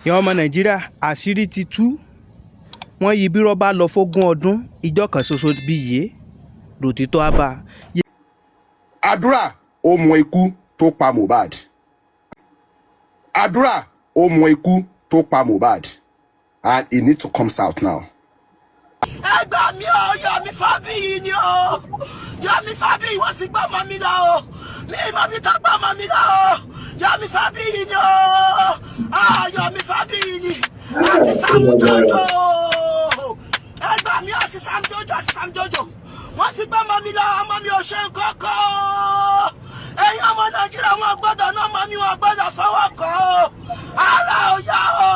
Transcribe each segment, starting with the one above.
ìyá ọmọ Nàìjíríà àṣírí ti tú wọ́n yí bí rọ́bà lọ fógún ọdún ìjọ kan ṣoṣo bí yé lòtítọ́ á bá. àdúrà ó mọ ikú tó pa Mohbad. àdúrà ó mọ ikú tó pa Mohbad and it need to come out now. ẹ gbà mí o, Yomi Fabiyi ni o, Yomi Fabiyi wọ́n ti gbọ́ ọmọ mi lọ o, mi ìmọ̀ mi tó gbọ́ ọmọ mi lọ o, Yomi Fabiyi ni o, Yomi Fabiyi ni àti Sam Jojo, ẹ gbà mí àti Sam Jojo wọ́n ti gbọ́ ọmọ mi lọ, ọmọ mi ò ṣe kọ́kọ́ ẹ̀yin ọmọ Nàìjíríà wọn gbọ́dọ̀ náà ọmọ mi wọn gbọ́dọ̀ fọwọ́ kọ́ o, ara ò yá o,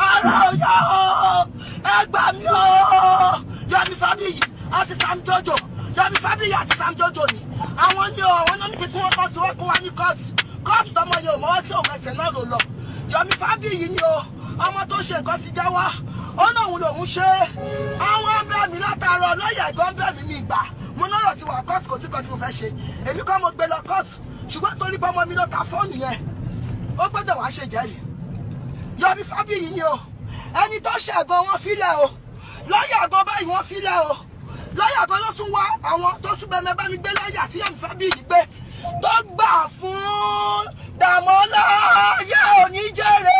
ara ò yá o, ẹ gbà mí o, Yomi Fabiyi àti Sam Jojo, Yomi Fabiyi àti Sam Jojo ni àwọn ní o, àwọn náà ní kí wọ́n kọ́ fi wọ́n kó wa ní kóòtù tọmọ yìí ò mọ́wọ́ tí òun ẹsẹ̀ náà ló lọ. Yomi Fabiyi ni o, ọmọ tó ṣe nǹkan ti jẹ́wọ́ ó lóun lòun ṣe àwọn ọbẹ̀ mi látàárọ̀ lọ́yẹ̀ ẹ̀gbọ́n bẹ̀ mí ní ìgbà mo lọ́rọ̀ ti wà kóòtù kò tí kan tí mo fẹ́ ṣe èmi kọ́ mo gbé lọ kóòtù ṣùgbọ́n torí pé ọmọ mi ló ta fóònù yẹn ó gbọ́dọ̀ wá ṣe jẹ́rìí. Yomi Fabiyi ni o, ẹni tó ṣẹ̀gbọ́n wọn filẹ̀ o, lọ́yà àgọ́ báyìí wọ́n filẹ̀ o, lọ́yà àgọ́ ló tún wá àwọn tó tún bẹ̀rẹ̀ bá mi gbé lọ́yà tí Yomi Fabiyi gbé tó gbà fún Dàmọ́lá yẹ òní jèrè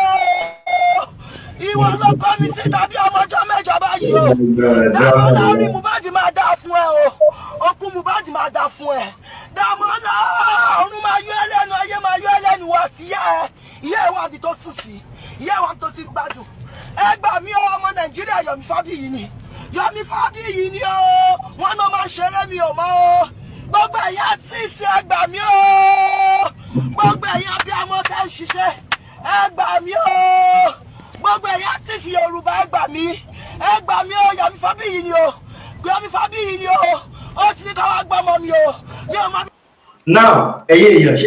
ìwọ ló kọ́ mi sí tàbí ọmọ ọjọ́ mẹ́jọ báyìí o, Dàmọ́lá orí Mohbad máa dá fún ẹ o, okú Mohbad máa dá fún ẹ, Dàmọ́lá ọ̀run máa yọ ẹlẹ́nu ayé máa yọ ẹlẹ́nu wọ ti yẹ ẹ ìyá ẹ wà bí tó sùn sí ìyá ẹ wà tó ti gbádùn. ẹ gbà mí o, ọmọ Nàìjíríà Yomi Fabiyi ni, Yomi Fabiyi ni o, wọn náà máa ṣeré mi ò mọ o, gbogbo ẹ̀yà sísè ẹ gbà mí o, gbogbo ẹ̀yà bí amọ̀ tẹ́ ń ṣiṣẹ́ ẹ gbà mí o, gbogbo ẹ̀yà sísè Yorùbá ẹ gbà mí o, Yomi Fabiyi ni o, Yomi Fabiyi ni o, ó ti ní ká wá gbọ́mọ mi o, mi ò mọ. now ẹ̀yin èèyàn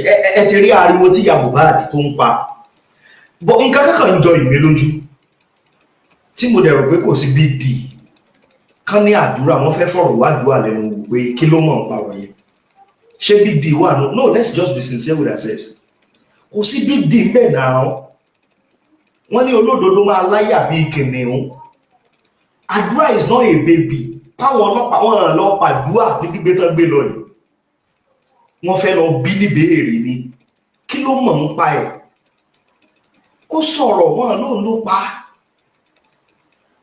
ẹ ti rí ariwo tí ìyá Mohbad tó ń pa bọ́ nǹkan kankan ń jọ ìwé lójú tí mo dẹ̀ rò pé kò sí big deal kán ní àdúrà wọ́n fẹ́ fọ̀rọ̀ wá àdúrà lẹ́nu wò pé kí ló mọ̀ ń pa wọ̀nyẹn ṣé big deal wà no let's just be sincere with ourselves kò sí big deal bẹ́ẹ̀ náà wọ́n ní olódodo máa láyà bíi kìnìún àdúrà is not a baby táwọn ọlọ́pàá wọn lọ pàdúrà ní gbígbé tán gbé lọ yìí wọ́n fẹ́ lọ bí níbèrè ni kí ló mọ̀ ń pa ẹ̀ kó sọ̀rọ̀ wọn lóun ló pa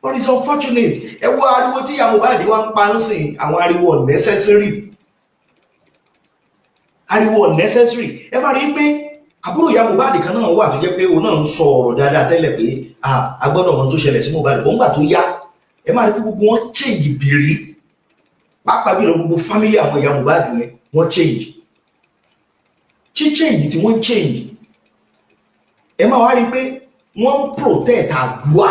but it's unfortunate ẹ wo ariwo tí ìyá Mohbad wá ń pa ń sìn àwọn ariwo unnecessary ẹ bá rí pé àbúrò ìyá Mohbad kan náà wà tó jẹ́ pé òun náà ń sọ ọ̀rọ̀ dáadáa tẹ́lẹ̀ pé a gbọ́dọ̀ mọ̀ tó ṣẹlẹ̀ sí Mohbad bó ń gbà tó yá ẹ máa rí pé gbogbo wọn change bìrì pàápàá bí lọ gbogbo family àwọn ìyá Mohbad yẹn wọ́n change tí wọ́n change ẹ máa wá rí pé wọ́n ń protect àdúrà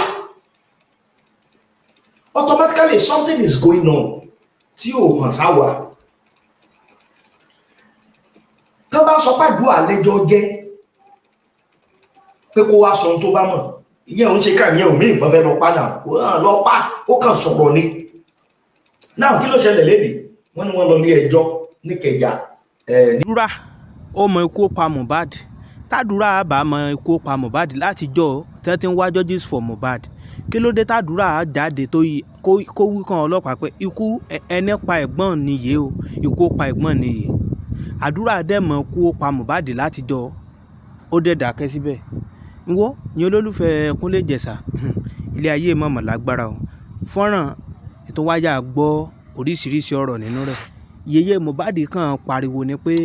automatically something is going on tí ò hàn sáwà tó bá sọ pàdúrà lẹ́jọ́ jẹ́ pé kó wá sọ ohun tó bá mọ̀ ìyẹn òun ṣe káàmì yẹn ò mí ìbọn fẹ́ lọ pa náà lọ pa ó kàn sọ̀rọ̀ ni náà kí ló ṣẹlẹ̀ lédè wọ́n ní wọ́n lọ ilé ẹjọ́ níkẹjà àdúrà ó mọ ikú pa Mohbad tàdúrà bá mọ ikú pa Mohbad látijọ́ tí wọ́n ti ń wá judges for Mohbad kí ló dé tàdúrà jáde tó yí kó wí kan ọlọ́pàá pé ikú ẹni pa ẹ̀gbọ́n nìyé o ikú pa ẹ̀gbọ́n nìyé àdúrà dẹ̀ mọ ikú pa Mohbad látijọ́ ó dẹ̀ dákẹ́ síbẹ̀ wọ́n ní olólùfẹ́ Kúnlé Ìjẹ̀ṣà ilé ayé mọ̀mọ́ lágbára o fọ́nrán ètò wáyà gbọ́ oríṣiríṣi ọ̀rọ̀ nínú rẹ̀ yèyé Mohbad kan pariwo ni pé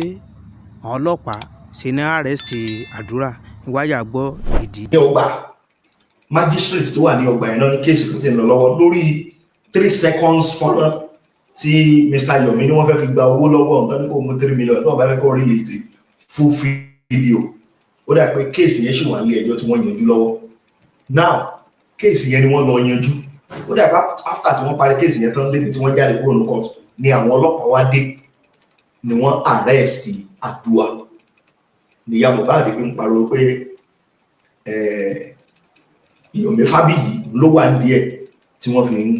àwọn ọlọ́pàá ṣe ní àrẹ́sì àdúrà ìwáyà gbọ́ ìdí. ní ọgbà magistrate tó wà ní ọgbà yẹn náà ní kéèsì tó ti ń lọ lọ́wọ́ lórí 3 seconds fọ́nrán tí Mr. Yomi ni wọ́n fẹ́ fi gba owó lọ́wọ́ nǹkan ní kò mú 3 million tó wọ́n bá fẹ́ kọ́ rí lè full video ó dà pé kéèsì yẹn ṣì wà nílé ẹjọ́ tí wọ́n yanjú lọ́wọ́ now kéèsì yẹn ni wọ́n lọ yanjú ó dà pé after tí wọ́n parí kéèsì yẹn tán lébi tí wọ́n jáde kúrò ní court ni àwọn ọlọ́pàá wá dé ni wọ́n arrest àdúrà ni ìyá Mohbad fi ń pariwo pé Yomi Fabiyi ló wà ní ẹ̀ tí wọ́n fi ń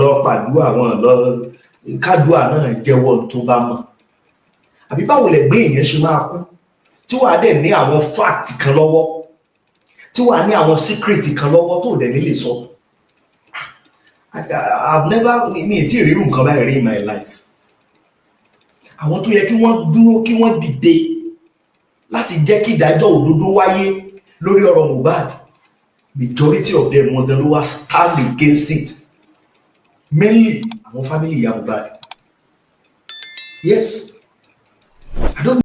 lọ pàdúrà wọn lọ kádùá náà jẹ́wọ́ tó bá mọ̀ àbí báwo lẹ̀gbẹ́ èèyàn ṣe máa kú tí wàá dẹ̀ ní àwọn fact kan lọ́wọ́ tí wàá ní àwọn secret kan lọ́wọ́ tó dẹ̀ nílé sọ. I've never mi ì tí ì rírun nǹkan báyìí rí in my life. Àwọn tó yẹ kí wọ́n dúró kí wọ́n dìde láti jẹ́ kí ìdájọ́ òdodo wáyé lórí ọ̀rọ̀ Mohbad, majority of them wọn gan ló wá stand against it, mainly àwọn family ìyá Mohbad. Yes, I don't